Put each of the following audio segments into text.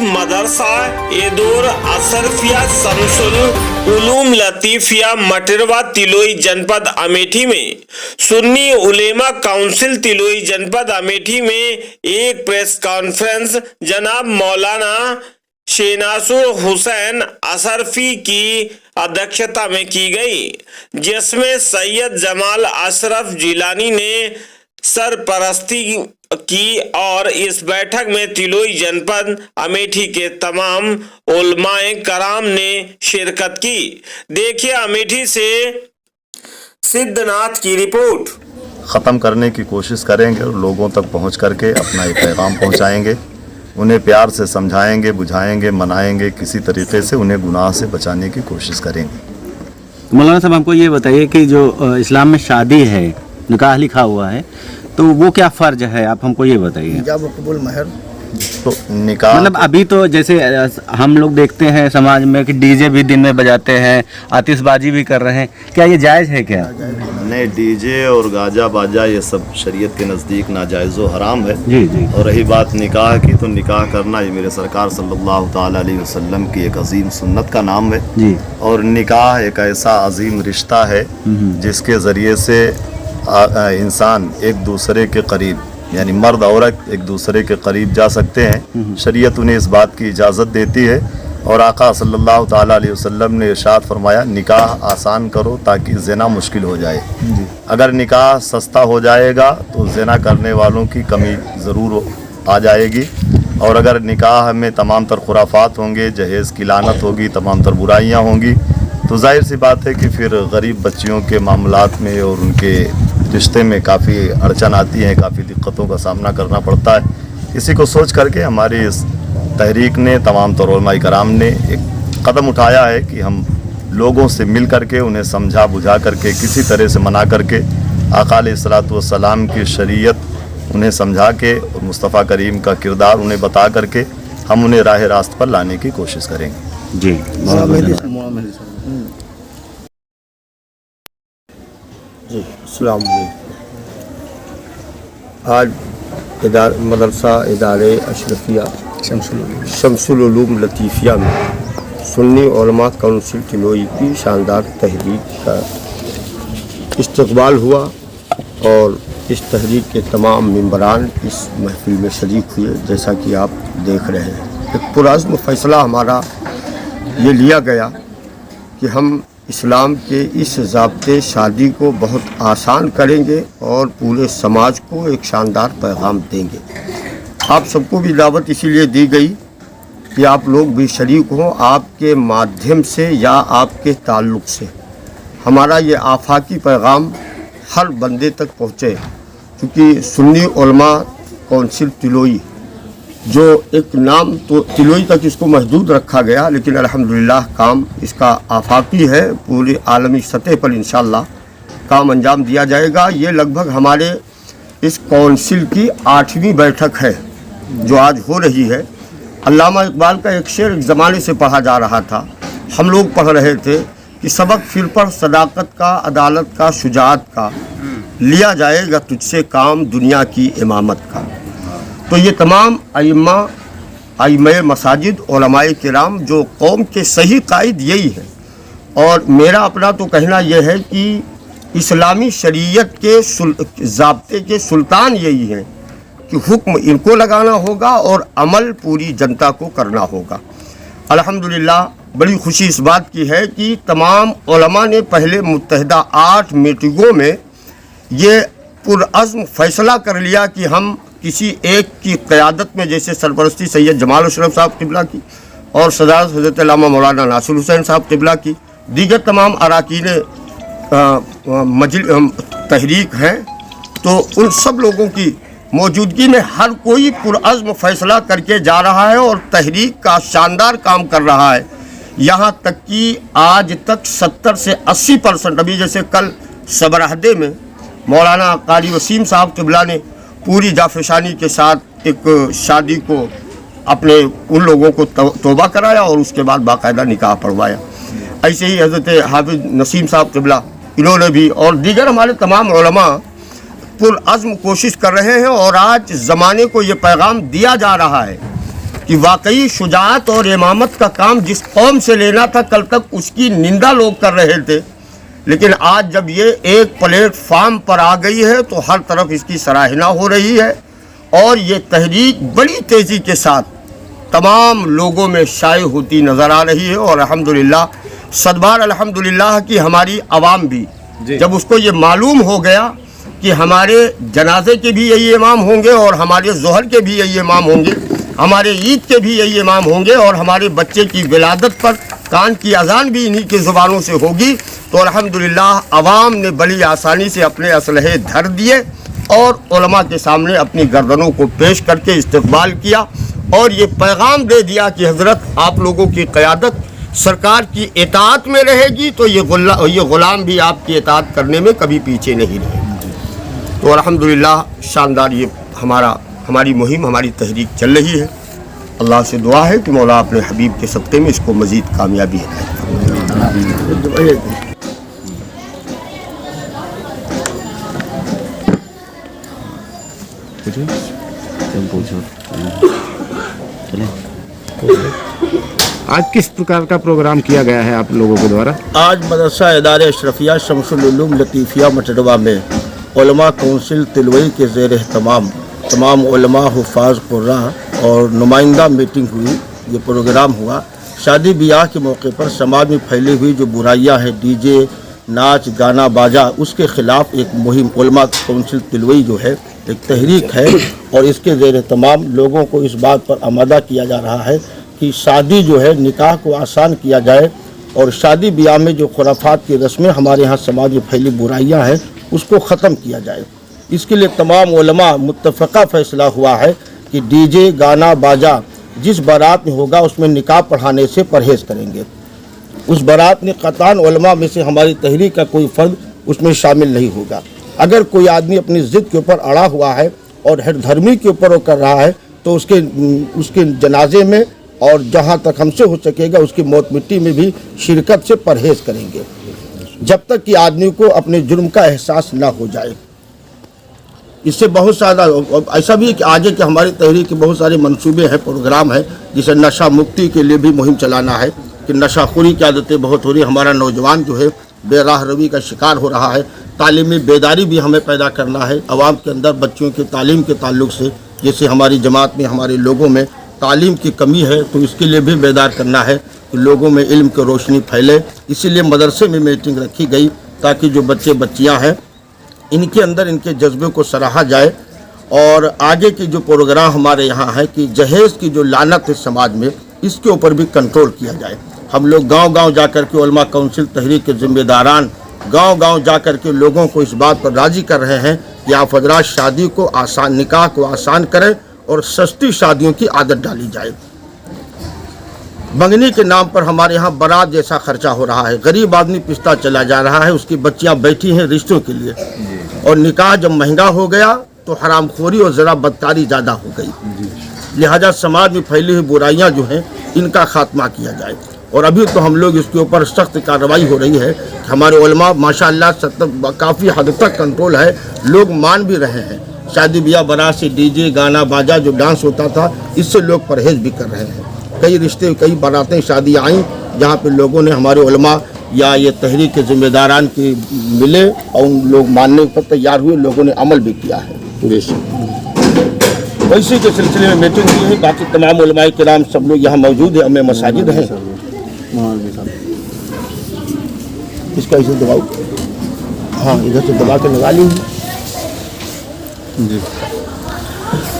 मदरसा एदोर अशरफिया शमसुल उलूम लतीफिया मटरवा तिलोई जनपद अमेठी में सुन्नी उलेमा काउंसिल तिलोई जनपद अमेठी में एक प्रेस कॉन्फ्रेंस जनाब मौलाना शेनासुर हुसैन अशरफी की अध्यक्षता में की गई, जिसमें सैयद जमाल अशरफ जिलानी ने सरपरस्ती की और इस बैठक में तिलोई जनपद अमेठी के तमाम उलमाए कराम ने शिरकत की। देखिए अमेठी से सिद्धनाथ की रिपोर्ट। ख़त्म करने की कोशिश करेंगे और लोगों तक पहुंच करके अपना एक पैगाम पहुंचाएंगे, उन्हें प्यार से समझाएंगे, बुझाएंगे, मनाएंगे, किसी तरीके से उन्हें गुनाह से बचाने की कोशिश करेंगे। मौलाना साहब हमको ये बताइए कि जो इस्लाम में शादी है, निकाह लिखा हुआ है, तो वो क्या फर्ज है, आप हमको ये बताइए। हिजाब और कबूल महर तो निकाह मतलब अभी तो जैसे हम लोग देखते हैं समाज में कि डीजे भी दिन में बजाते हैं, आतिशबाजी भी कर रहे हैं, क्या ये जायज़ है क्या? नहीं, डीजे और गाजा बाजा ये सब शरीयत के नज़दीक नाजायज़ व हराम है। जी जी। और रही बात निकाह की, तो निकाह करना ये मेरे सरकार सल्लल्लाहु ताला अलैहि वसल्लम की एक अजीम सुन्नत का नाम है जी। और निकाह एक ऐसा अजीम रिश्ता है जिसके ज़रिए से इंसान एक दूसरे के करीब, यानी मर्द औरत एक दूसरे के करीब जा सकते हैं। शरीयत उन्हें इस बात की इजाज़त देती है और आका सल्लल्लाहु ताला अलैहि वसल्लम ने इरशाद फरमाया, निकाह आसान करो ताकि ज़िना मुश्किल हो जाए। अगर निकाह सस्ता हो जाएगा तो ज़िना करने वालों की कमी ज़रूर आ जाएगी, और अगर निकाह में तमाम तर खुराफात होंगे, जहेज़ की लानत होगी, तमाम तर बुराइयाँ होंगी, तो जाहिर सी बात है कि फिर गरीब बच्चियों के मामलात में और उनके रिश्ते में काफ़ी अड़चन आती है, काफ़ी दिक्कतों का सामना करना पड़ता है। इसी को सोच करके हमारी इस तहरीक ने, तमाम तर उलमाए कराम ने एक कदम उठाया है कि हम लोगों से मिल करके उन्हें समझा बुझा करके, किसी तरह से मना करके, आका अलैहिस्सलातु वस्सलाम की शरीयत उन्हें समझा के और मुस्तफ़ा करीम का किरदार उन्हें बता करके हम उन्हें राह रास्त पर लाने की कोशिश करेंगे। जी। जी अस्सलाम वालेकुम। आज मदरसा इदारे अशरफिया शमसुल उलूम लतीफिया में सुन्नी उलमा काउंसिल तिलोई की शानदार तहरीक का इस्तकबाल हुआ और इस तहरीक के तमाम मेंबरान इस महफिल में शरीक हुए। जैसा कि आप देख रहे हैं, एक पुरअज़्म फ़ैसला हमारा ये लिया गया कि हम इस्लाम के इस ज़ाब्ते शादी को बहुत आसान करेंगे और पूरे समाज को एक शानदार पैगाम देंगे। आप सबको भी दावत इसीलिए दी गई कि आप लोग भी शरीक हों, आपके माध्यम से या आपके ताल्लुक़ से हमारा ये आफाकी पैगाम हर बंदे तक पहुँचे। क्योंकि सुन्नी उलमा काउंसिल तिलोई जो एक नाम तो तिलोई तक इसको महदूद रखा गया, लेकिन अल्हम्दुलिल्लाह काम इसका आफाकी है, पूरी आलमी सतह पर इंशाअल्लाह काम अंजाम दिया जाएगा। ये लगभग हमारे इस काउंसिल की 8वीं बैठक है जो आज हो रही है। अल्लामा इकबाल का एक शेर एक ज़माने से पढ़ा जा रहा था, हम लोग पढ़ रहे थे कि सबक फिर पर सदाकत का, अदालत का, शुजाअत का, लिया जाएगा तुझसे काम दुनिया की इमामत का। तो ये तमाम आइम्मा मसाजिद उलमाए किराम जो कौम के सही कायद यही है, और मेरा अपना तो कहना यह है कि इस्लामी शरीयत के ज़ाब्ते के सुल्तान यही हैं कि हुक्म इनको लगाना होगा और अमल पूरी जनता को करना होगा। अल्हम्दुलिल्लाह बड़ी खुशी इस बात की है कि तमाम उलमा ने पहले मुत्तहिदा 8 मीटिंगों में ये पुरअज़्म फ़ैसला कर लिया कि हम किसी एक की क़यादत में, जैसे सरपरस्ती सैयद जमाल अशरफ साहब क़िबला की और सदारत हज़रत अल्लामा मौलाना नासिर हुसैन साहब क़िबला की, दीगर तमाम अराकीन तहरीक हैं, तो उन सब लोगों की मौजूदगी में हर कोई पुरअज़्म फ़ैसला करके जा रहा है और तहरीक का शानदार काम कर रहा है। यहाँ तक कि आज तक 70 से 80%, अभी जैसे कल सबराहदे में मौलाना क़ारी वसीम साहब क़िबला ने पूरी जाफशानी के साथ एक शादी को अपने उन लोगों को तौबा कराया और उसके बाद बाकायदा निकाह पढ़वाया। ऐसे ही हज़रत हाफिज़ नसीम साहब क़िबला, इन्होंने भी, और दीगर हमारे तमाम उलमा पुरअज़्म कोशिश कर रहे हैं। और आज ज़माने को ये पैगाम दिया जा रहा है कि वाकई शुजाअत और इमामत का काम जिस कौम से लेना था कल तक उसकी निंदा लोग कर रहे थे, लेकिन आज जब ये एक प्लेटफार्म पर आ गई है तो हर तरफ इसकी सराहना हो रही है और ये तहरीक बड़ी तेज़ी के साथ तमाम लोगों में शाये होती नज़र आ रही है। और अल्हम्दुलिल्लाह, सदबार अल्हम्दुलिल्लाह कि हमारी आवाम भी जब उसको ये मालूम हो गया कि हमारे जनाजे के भी यही इमाम होंगे और हमारे ज़ोहर के भी यही इमाम होंगे, हमारे ईद के भी यही इमाम होंगे और हमारे बच्चे की विलादत पर कान की अजान भी इन्हीं की ज़ुबानों से होगी, तो अल्हम्दुलिल्लाह अवाम ने बड़ी आसानी से अपने असलहे धर दिए और उलमा के सामने अपनी गर्दनों को पेश करके इस्तकबाल किया और ये पैगाम दे दिया कि हज़रत आप लोगों की क़यादत सरकार की इताअत में रहेगी तो ये ग़ुलाम भी आपकी इताअत करने में कभी पीछे नहीं रहेगी। तो अल्हम्दुलिल्लाह शानदार ये हमारी मुहिम, हमारी तहरीक चल रही है। अल्लाह से दुआ है कि मौला अपने हबीब के सदक़े में इसको मज़ीद कामयाबी है। आज किस प्रकार का प्रोग्राम किया गया है आप लोगों के द्वारा? आज मदरसा इदारे अशरफिया शमसुल उलूम लतीफ़िया मटरवा में उलमा कौंसिल तिलवई के ज़ेर तमाम उलमा हुफ़ाज़ कुर्रा और नुमाइंदा मीटिंग हुई। ये प्रोग्राम हुआ शादी ब्याह के मौके पर समाज में फैली हुई जो बुराइयां हैं, डीजे, नाच, गाना, बाजा, उसके ख़िलाफ़ एक मुहिम उलमा कौंसिल तिलवई जो है एक तहरीक है और इसके ज़ेर तमाम लोगों को इस बात पर आमादा किया जा रहा है कि शादी जो है निकाह को आसान किया जाए और शादी ब्याह में जो खुराफात की रस्में हमारे यहाँ समाज में फैली बुराइयां हैं उसको ख़त्म किया जाए। इसके लिए तमाम उलमा मुत्तफ़क़ा फ़ैसला हुआ है कि डीजे, गाना, बाजा जिस बारात में होगा उसमें निकाह पढ़ाने से परहेज़ करेंगे। उस बारात में क़तान उलमा में से हमारी तहरीक का कोई फ़र्द उसमें शामिल नहीं होगा। अगर कोई आदमी अपनी ज़िद के ऊपर अड़ा हुआ है और हर धर्मी के ऊपर वो कर रहा है तो उसके जनाजे में और जहाँ तक हमसे हो सकेगा उसकी मौत मिट्टी में भी शिरकत से परहेज़ करेंगे जब तक कि आदमी को अपने जुर्म का एहसास ना हो जाए। इससे बहुत सारा ऐसा भी है कि आगे के हमारी तहरीक के बहुत सारे मंसूबे हैं, प्रोग्राम है, जिसे नशा मुक्ति के लिए भी मुहिम चलाना है कि नशाखोरी की आदतें बहुत हो रही, हमारा नौजवान जो है बेराह रवी का शिकार हो रहा है। तालीमी बेदारी भी हमें पैदा करना है आवाम के अंदर बच्चों के तालीम के ताल्लुक़ से, जैसे हमारी जमात में हमारे लोगों में तालीम की कमी है तो इसके लिए भी बेदार करना है कि लोगों में इल्म की रोशनी फैले। इसीलिए मदरसे में मीटिंग रखी गई ताकि जो बच्चे बच्चियां हैं इनके अंदर इनके जज्बे को सराहा जाए। और आगे की जो प्रोग्राम हमारे यहाँ है कि जहेज़ की जो लानत है समाज में, इसके ऊपर भी कंट्रोल किया जाए। हम लोग गांव-गांव जाकर के उलमा काउंसिल तहरीक के ज़िम्मेदारान गांव-गांव जाकर के लोगों को इस बात पर राज़ी कर रहे हैं कि आप हज़रात शादी को आसान, निकाह को आसान करें और सस्ती शादियों की आदत डाली जाए। मंगनी के नाम पर हमारे यहाँ बारात जैसा खर्चा हो रहा है, गरीब आदमी पिसता चला जा रहा है, उसकी बच्चियाँ बैठी हैं रिश्तों के लिए, और निकाह जब महंगा हो गया तो हरामखोरी और ज़रा बदकारी ज़्यादा हो गई। लिहाजा समाज में फैली हुई बुराइयाँ जो हैं इनका खात्मा किया जाए। और अभी तो हम लोग इसके ऊपर सख्त कार्रवाई हो रही है कि हमारे उलमा माशाअल्लाह काफ़ी हद तक कंट्रोल है, लोग मान भी रहे हैं। शादी ब्याह बारात से डीजे, गाना, बाजा जो डांस होता था इससे लोग परहेज़ भी कर रहे हैं। कई रिश्ते, कई बारातें, शादियाँ आईं जहाँ पे लोगों ने हमारे उलमा या ये तहरीक के ज़िम्मेदारान की मिले और उन लोग मानने पर तैयार हुए, लोगों ने अमल भी किया है। इसी के सिलसिले में मीटिंग हुई है। बाकी तमाम उलमाए किराम सब लोग यहाँ मौजूद है, हमें मसाजिद हैं। इसका इसे दबाओ, हाँ इधर से दबा के लगा लीजिए जी।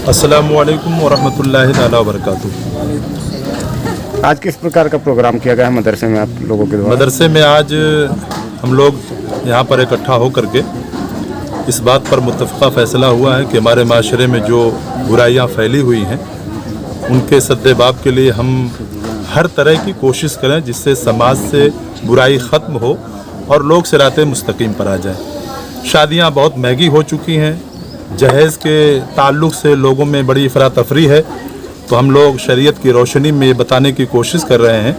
अस्सलामु अलैकुम वरहमतुल्लाहि तआला वबरकातुहू। आज किस प्रकार का प्रोग्राम किया गया है मदरसे में आप लोगों के द्वारा? मदरसे में आज हम लोग यहाँ पर इकट्ठा होकर के इस बात पर मुत्तफ़क़ा फ़ैसला हुआ है कि हमारे माशरे में जो बुराइयाँ फैली हुई हैं उनके सद्देबाब के लिए हम हर तरह की कोशिश करें जिससे समाज से बुराई ख़त्म हो और लोग सिराते मुस्तकीम पर आ जाए। शादियाँ बहुत महंगी हो चुकी हैं, जहेज़ के ताल्लुक़ से लोगों में बड़ी अफरा तफरी है, तो हम लोग शरीयत की रोशनी में बताने की कोशिश कर रहे हैं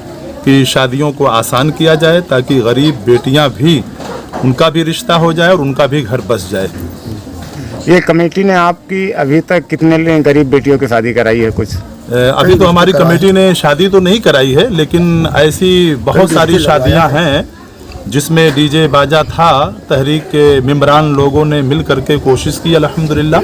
कि शादियों को आसान किया जाए ताकि गरीब बेटियां भी, उनका भी रिश्ता हो जाए और उनका भी घर बस जाए। ये कमेटी ने आपकी अभी तक कितने गरीब बेटियों की शादी कराई है कुछ? अभी तो हमारी कमेटी ने शादी तो नहीं कराई है, लेकिन ऐसी बहुत सारी शादियां हैं जिसमें डीजे बाजा था। तहरीक के मेंबरान लोगों ने मिल करके कोशिश की अल्हम्दुलिल्लाह,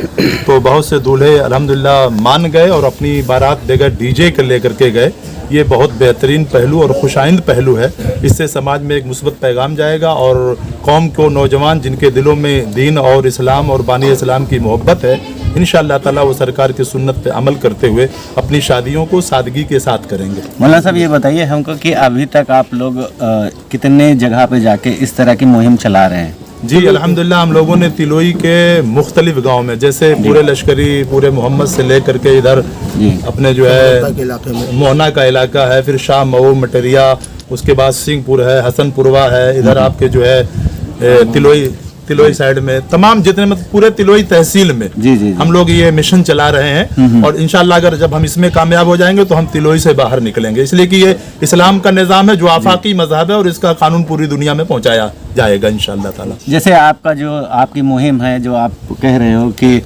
तो बहुत से दूल्हे अल्हम्दुलिल्लाह मान गए और अपनी बारात बगैर डीजे के लेकर के गए। ये बहुत बेहतरीन पहलू और खुशाइंद पहलू है। इससे समाज में एक मुस्बत पैगाम जाएगा और कौम को, नौजवान जिनके दिलों में दीन और इस्लाम और बानी इस्लाम की मोहब्बत है, इंशाअल्लाह ताला वो सरकार की सुन्नत पे अमल करते हुए अपनी शादियों को सादगी के साथ करेंगे। मौलाना साहब ये बताइए हमको कि अभी तक आप लोग कितने जगह पे जाके इस तरह की मुहिम चला रहे हैं? जी अल्हम्दुलिल्लाह, हम लोगों ने तिलोई के मुख्तलिफ गांव में, जैसे पूरे लश्करी, पूरे मोहम्मद से लेकर के इधर अपने जो है मोहना का इलाका है, फिर शाह मऊ, मटरिया, उसके बाद सिंहपुर है, हसनपुरवा है, इधर आपके जो है तिलोई साइड में, तमाम जितने मतलब पूरे तिलोई तहसील में जी। हम लोग ये मिशन चला रहे हैं। और इंशाअल्लाह अगर जब हम इसमें कामयाब हो जाएंगे तो हम तिलोई से बाहर निकलेंगे, इसलिए कि ये इस्लाम का निज़ाम है जो आफाकी मजहब है और इसका कानून पूरी दुनिया में पहुंचाया जाएगा इंशाअल्लाह ताला। जैसे आपका जो आपकी मुहिम है, जो आप कह रहे हो कि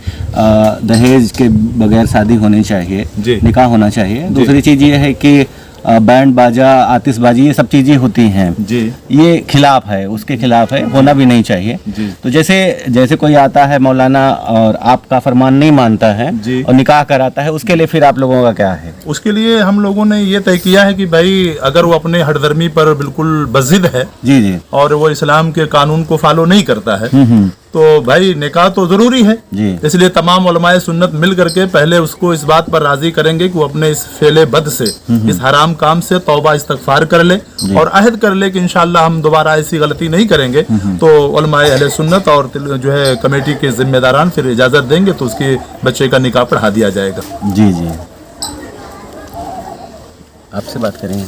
दहेज के बगैर शादी होनी चाहिए, निकाह होना चाहिए, दूसरी चीज़ ये है कि बैंड बाजा, आतिशबाजी, ये सब चीज़ें होती हैं जी, ये खिलाफ है, उसके खिलाफ है, होना भी नहीं चाहिए जी। तो जैसे कोई आता है मौलाना और आपका फरमान नहीं मानता है जी, और निकाह कराता है, उसके लिए फिर आप लोगों का क्या है? उसके लिए हम लोगों ने ये तय किया है कि भाई अगर वो अपने हठधर्मी पर बिल्कुल बज़िद है जी और वो इस्लाम के कानून को फॉलो नहीं करता है तो भाई निकाह तो जरूरी है। इसलिए तमाम उलमाए सुन्नत मिल करके पहले उसको इस बात पर राजी करेंगे कि वो अपने इस फेले बद से, इस हराम काम से तौबा इस्तगफार कर ले और अहद कर ले कि इंशाअल्लाह हम दोबारा ऐसी गलती नहीं करेंगे। तो उलमाए अहले सुन्नत और जो है कमेटी के जिम्मेदारान फिर इजाजत देंगे तो उसके बच्चे का निकाह पढ़ा दिया जाएगा। जी आपसे बात करेंगे।